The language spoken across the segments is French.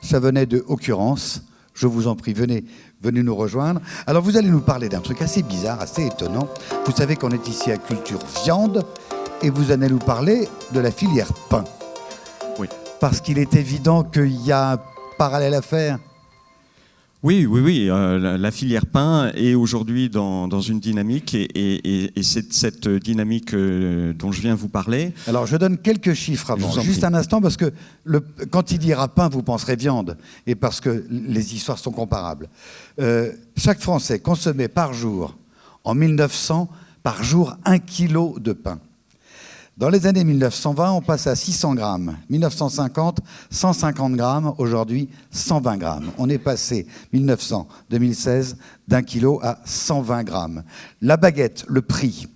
ça venait de Occurrence. Je vous en prie, venez nous rejoindre. Alors, vous allez nous parler d'un truc assez bizarre, assez étonnant. Vous savez qu'on est ici à Culture Viande et vous allez nous parler de la filière pain. Oui. Parce qu'il est évident qu'il y a un parallèle à faire. Oui. La filière pain est aujourd'hui dans une dynamique et c'est cette dynamique dont je viens vous parler. Alors, je donne quelques chiffres avant. Juste un instant, parce que quand il dira pain, vous penserez viande. Et parce que les histoires sont comparables. Chaque Français consommait par jour, en 1900, par jour, 1 kilo de pain. Dans les années 1920, on passe à 600 grammes. 1950, 150 grammes. Aujourd'hui, 120 grammes. On est passé, 1900-2016, d'1 kilo à 120 grammes. La baguette, le prix,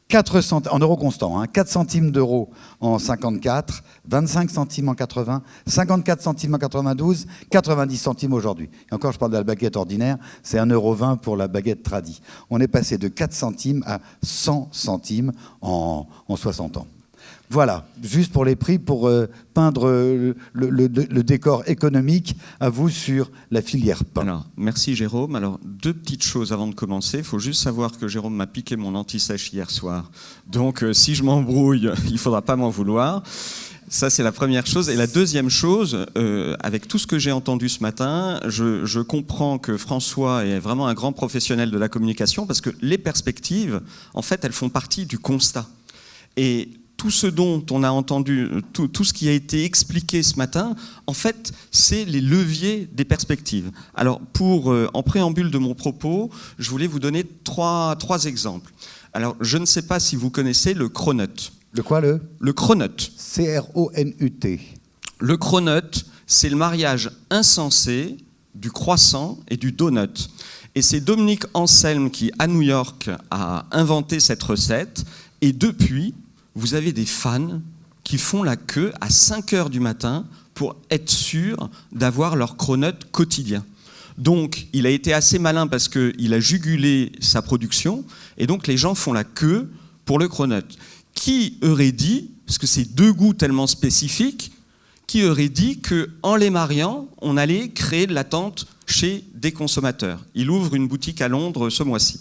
4 centimes, en euros constants, 4 centimes d'euros en 54, 25 centimes en 80, 54 centimes en 92, 90 centimes aujourd'hui. Et encore, je parle de la baguette ordinaire, c'est 1,20 € pour la baguette tradie. On est passé de 4 centimes à 100 centimes en 60 ans. Voilà, juste pour les prix, pour peindre le décor économique, à vous sur la filière pain. Alors, merci Jérôme. Alors, 2 petites choses avant de commencer. Il faut juste savoir que Jérôme m'a piqué mon anti-sèche hier soir. Donc, si je m'embrouille, il ne faudra pas m'en vouloir. Ça, c'est la première chose. Et la deuxième chose, avec tout ce que j'ai entendu ce matin, je comprends que François est vraiment un grand professionnel de la communication parce que les perspectives, en fait, elles font partie du constat. Et tout ce dont on a entendu, tout ce qui a été expliqué ce matin, en fait, c'est les leviers des perspectives. Alors, en préambule de mon propos, je voulais vous donner trois exemples. Alors, je ne sais pas si vous connaissez le cronut. Le quoi, le cronut. C-R-O-N-U-T. Le cronut, c'est le mariage insensé du croissant et du donut. Et c'est Dominique Anselme qui, à New York, a inventé cette recette. Et depuis, vous avez des fans qui font la queue à 5 h du matin pour être sûrs d'avoir leur cronut quotidien. Donc, il a été assez malin parce qu'il a jugulé sa production, et donc les gens font la queue pour le cronut. Qui aurait dit, parce que c'est 2 goûts tellement spécifiques, qui aurait dit qu'en les mariant, on allait créer de l'attente chez des consommateurs? Il ouvre une boutique à Londres ce mois-ci.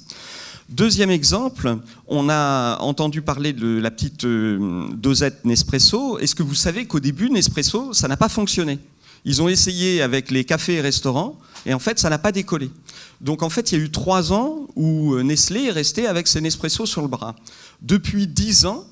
Deuxième exemple, on a entendu parler de la petite dosette Nespresso. Est-ce que vous savez qu'au début, Nespresso, ça n'a pas fonctionné? Ils ont essayé avec les cafés et restaurants, et en fait, ça n'a pas décollé. Donc en fait, il y a eu 3 ans où Nestlé est resté avec ses Nespresso sur le bras. Depuis 10 ans,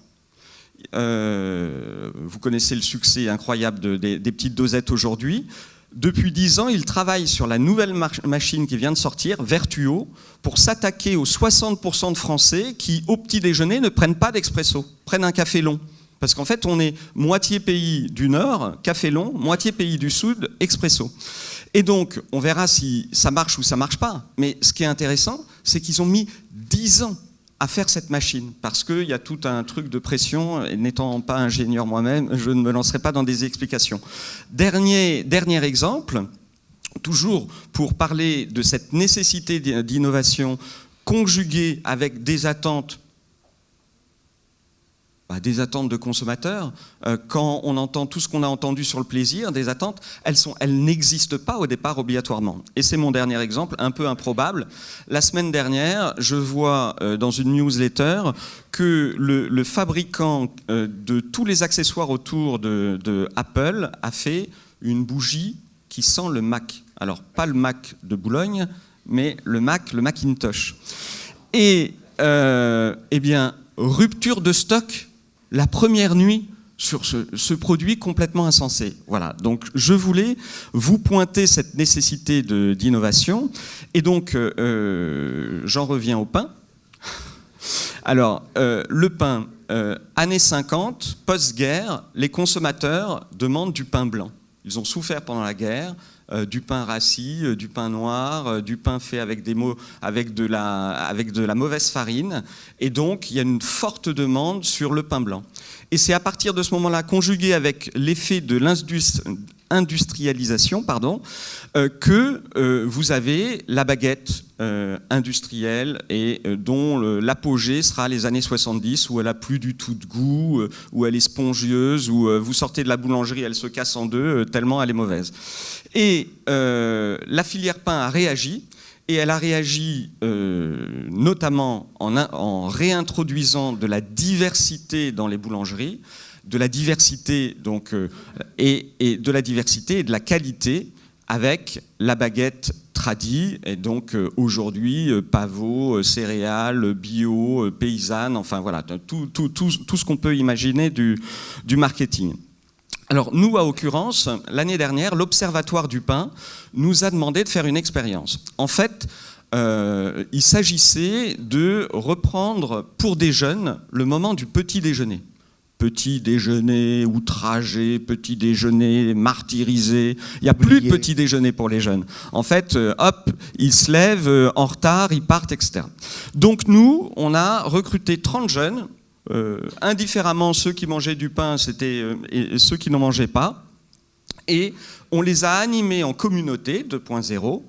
vous connaissez le succès incroyable des petites dosettes aujourd'hui. Depuis 10 ans, il travaille sur la nouvelle machine qui vient de sortir, Vertuo, pour s'attaquer aux 60% de Français qui, au petit déjeuner, ne prennent pas d'expresso, prennent un café long. Parce qu'en fait, on est moitié pays du Nord, café long, moitié pays du Sud, expresso. Et donc, on verra si ça marche ou ça marche pas. Mais ce qui est intéressant, c'est qu'ils ont mis 10 ans à faire cette machine, parce qu'il y a tout un truc de pression, et n'étant pas ingénieur moi-même, je ne me lancerai pas dans des explications. Dernier exemple, toujours pour parler de cette nécessité d'innovation conjuguée avec des attentes de consommateurs. Quand on entend tout ce qu'on a entendu sur le plaisir, des attentes, elles n'existent pas au départ obligatoirement. Et c'est mon dernier exemple, un peu improbable. La semaine dernière, je vois dans une newsletter que le fabricant de tous les accessoires autour de Apple a fait une bougie qui sent le Mac. Alors, pas le Mac de Boulogne, mais le Macintosh. Et, eh bien, rupture de stock la première nuit sur ce produit complètement insensé. Voilà, donc je voulais vous pointer cette nécessité d'innovation. Et donc, j'en reviens au pain. Alors, le pain, années 50, post-guerre, les consommateurs demandent du pain blanc. Ils ont souffert pendant la guerre, du pain rassis, du pain noir, du pain fait avec de la mauvaise farine. Et donc, il y a une forte demande sur le pain blanc. Et c'est à partir de ce moment-là, conjugué avec l'effet de industrialisation, que vous avez la baguette industrielle et dont l'apogée sera les années 70, où elle n'a plus du tout de goût, où elle est spongieuse, où vous sortez de la boulangerie, elle se casse en deux, tellement elle est mauvaise. Et la filière pain a réagi, et elle a réagi notamment en réintroduisant de la diversité dans les boulangeries, de la diversité donc, et de la diversité et de la qualité avec la baguette tradie, et donc aujourd'hui pavot, céréales, bio, paysanne, enfin voilà, tout ce qu'on peut imaginer du marketing. Alors nous, à Occurrence, l'année dernière, l'Observatoire du pain nous a demandé de faire une expérience. En fait, il s'agissait de reprendre pour des jeunes le moment du petit déjeuner. Petit déjeuner outragé, petit déjeuner martyrisé. Il n'y a plus de petit déjeuner pour les jeunes. En fait, hop, ils se lèvent en retard, ils partent, etc. Donc nous, on a recruté 30 jeunes, indifféremment ceux qui mangeaient du pain, et ceux qui n'en mangeaient pas, et on les a animés en communauté 2.0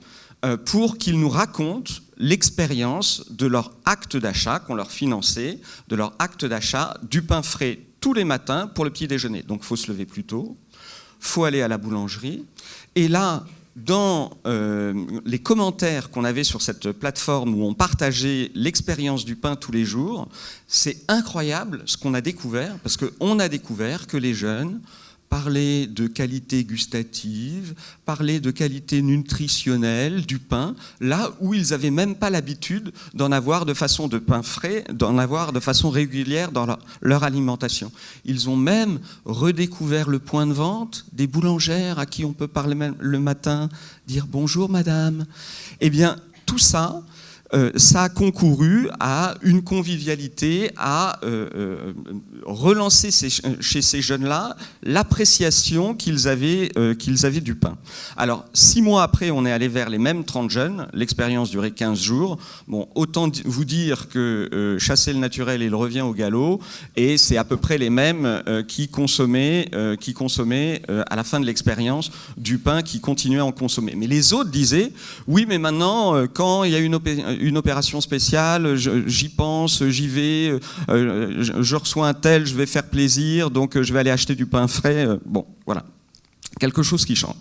pour qu'ils nous racontent l'expérience de leur acte d'achat qu'on leur finançait, de leur acte d'achat du pain frais tous les matins pour le petit déjeuner. Donc il faut se lever plus tôt, il faut aller à la boulangerie. Et là, dans les commentaires qu'on avait sur cette plateforme où on partageait l'expérience du pain tous les jours, c'est incroyable ce qu'on a découvert, parce qu'on a découvert que les jeunes parlaient de qualité gustative, parlaient de qualité nutritionnelle du pain, là où ils n'avaient même pas l'habitude d'en avoir de façon de pain frais, d'en avoir de façon régulière dans leur alimentation. Ils ont même redécouvert le point de vente des boulangères à qui on peut parler le matin, dire « Bonjour madame ». Eh bien, tout ça, ça a concouru à une convivialité, à relancer chez ces jeunes-là l'appréciation qu'ils avaient du pain. Alors, 6 mois après, on est allé vers les mêmes 30 jeunes. L'expérience durait 15 jours. Bon, autant vous dire que chasser le naturel, il revient au galop. Et c'est à peu près les mêmes qui consommaient à la fin de l'expérience du pain, qui continuaient à en consommer. Mais les autres disaient, oui, mais maintenant, quand il y a une opération spéciale, j'y pense, j'y vais, je reçois un tel, je vais faire plaisir, donc je vais aller acheter du pain frais. Bon, voilà. Quelque chose qui change.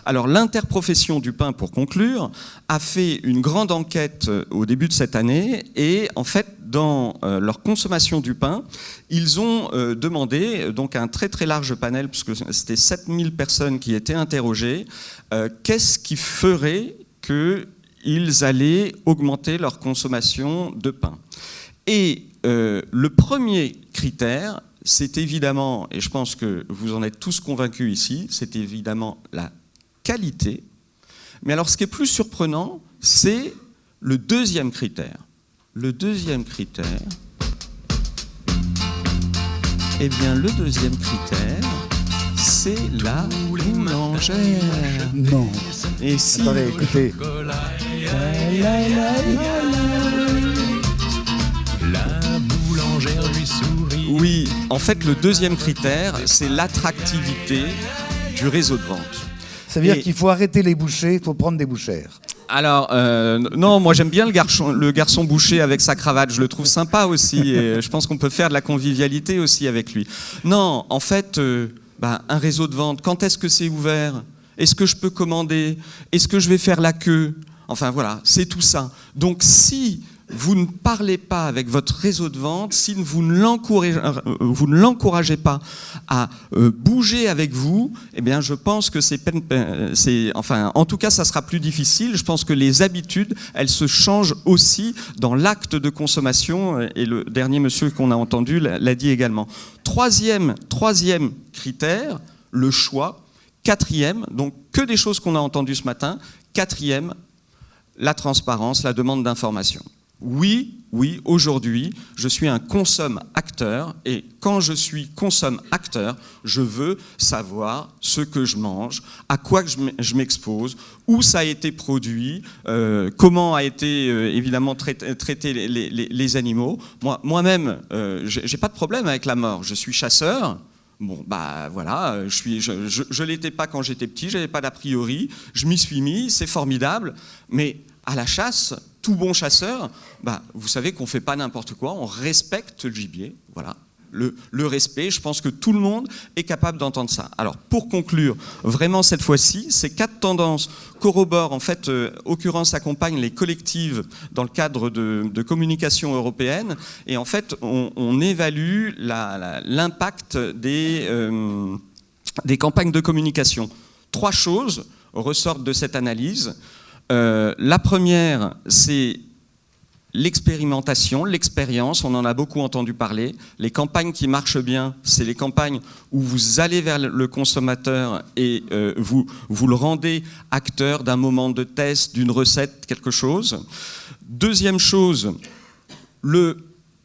Alors l'interprofession du pain, pour conclure, a fait une grande enquête au début de cette année, et en fait, dans leur consommation du pain, ils ont demandé, donc un très très large panel, puisque c'était 7000 personnes qui étaient interrogées, qu'est-ce qui ferait qu'ils allaient augmenter leur consommation de pain. Et le premier critère, c'est évidemment, et je pense que vous en êtes tous convaincus ici, c'est évidemment la qualité. Mais alors ce qui est plus surprenant, c'est le deuxième critère. Le deuxième critère, eh bien le deuxième critère, c'est la boulangère. Non. Et si... Attendez, écoutez. La boulangère lui sourit. Oui, en fait, le deuxième critère, c'est l'attractivité du réseau de vente. Ça veut dire qu'il faut arrêter les bouchers, il faut prendre des bouchères. Alors, non, moi j'aime bien le garçon boucher avec sa cravate, je le trouve sympa aussi, et je pense qu'on peut faire de la convivialité aussi avec lui. Non, en fait, un réseau de vente, quand est-ce que c'est ouvert ? Est-ce que je peux commander ? Est-ce que je vais faire la queue ? Enfin voilà, c'est tout ça. Donc si vous ne parlez pas avec votre réseau de vente, si vous ne l'encouragez pas à bouger avec vous, eh bien je pense que en tout cas ça sera plus difficile. Je pense que les habitudes, elles se changent aussi dans l'acte de consommation, et le dernier monsieur qu'on a entendu l'a dit également. Troisième critère, le choix. Quatrième, donc que des choses qu'on a entendues ce matin. Quatrième, la transparence, la demande d'information. Oui, aujourd'hui, je suis un consomme-acteur, et quand je suis consomme-acteur, je veux savoir ce que je mange, à quoi je m'expose, où ça a été produit, comment a été évidemment traité les animaux. Moi-même, j'ai pas de problème avec la mort. Je suis chasseur. Bon, bah voilà, je l'étais pas quand j'étais petit, j'avais pas d'a priori, je m'y suis mis, c'est formidable, mais à la chasse, tout bon chasseur, bah, vous savez qu'on fait pas n'importe quoi, on respecte le gibier, voilà. Le respect, je pense que tout le monde est capable d'entendre ça. Alors, pour conclure, vraiment cette fois-ci, ces 4 tendances corroborent, en fait, occurrence accompagnent les collectives dans le cadre de communication européenne, et en fait, on évalue l'impact des campagnes de communication. 3 choses ressortent de cette analyse. La première, c'est l'expérimentation, l'expérience, on en a beaucoup entendu parler. Les campagnes qui marchent bien, c'est les campagnes où vous allez vers le consommateur et vous le rendez acteur d'un moment de test, d'une recette, quelque chose. Deuxième chose, le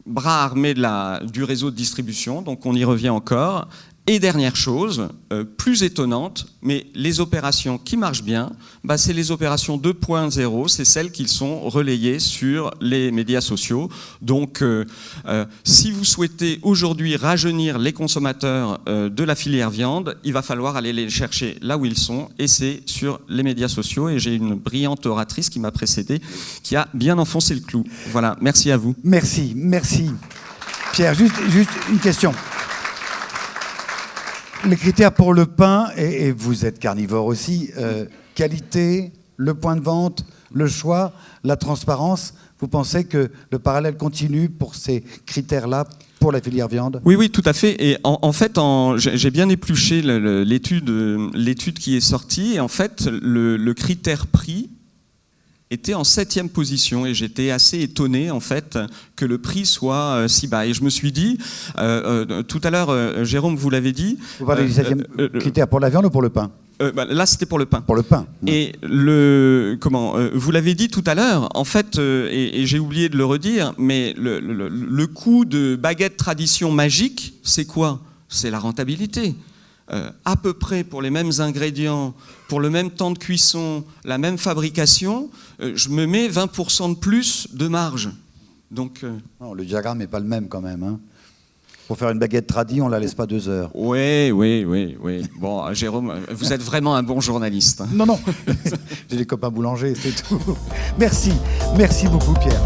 bras armé du réseau de distribution, donc on y revient encore. Et dernière chose, plus étonnante, mais les opérations qui marchent bien, bah c'est les opérations 2.0, c'est celles qui sont relayées sur les médias sociaux. Donc, si vous souhaitez aujourd'hui rajeunir les consommateurs de la filière viande, il va falloir aller les chercher là où ils sont, et c'est sur les médias sociaux. Et j'ai une brillante oratrice qui m'a précédé, qui a bien enfoncé le clou. Voilà, merci à vous. Merci. Pierre, juste une question. Les critères pour le pain, et vous êtes carnivore aussi, qualité, le point de vente, le choix, la transparence, vous pensez que le parallèle continue pour ces critères-là pour la filière viande ? Oui, tout à fait. Et en fait, j'ai bien épluché l'étude qui est sortie, et en fait, le critère prix était en 7e position, et j'étais assez étonné en fait que le prix soit si bas. Et je me suis dit, tout à l'heure, Jérôme, vous l'avez dit. Vous parlez du 7e critère pour la viande ou pour le pain ? Là, c'était pour le pain. Pour le pain. Et vous l'avez dit tout à l'heure, en fait, et j'ai oublié de le redire, mais le coût de baguette tradition magique, c'est quoi ? C'est la rentabilité. À peu près pour les mêmes ingrédients, pour le même temps de cuisson, la même fabrication, je me mets 20% de plus de marge. Donc, non, le diagramme n'est pas le même quand même. Hein. Pour faire une baguette tradie, on ne la laisse pas 2 heures. Oui. Bon, Jérôme, vous êtes vraiment un bon journaliste. Non. J'ai des copains boulangers, c'est tout. Merci beaucoup Pierre.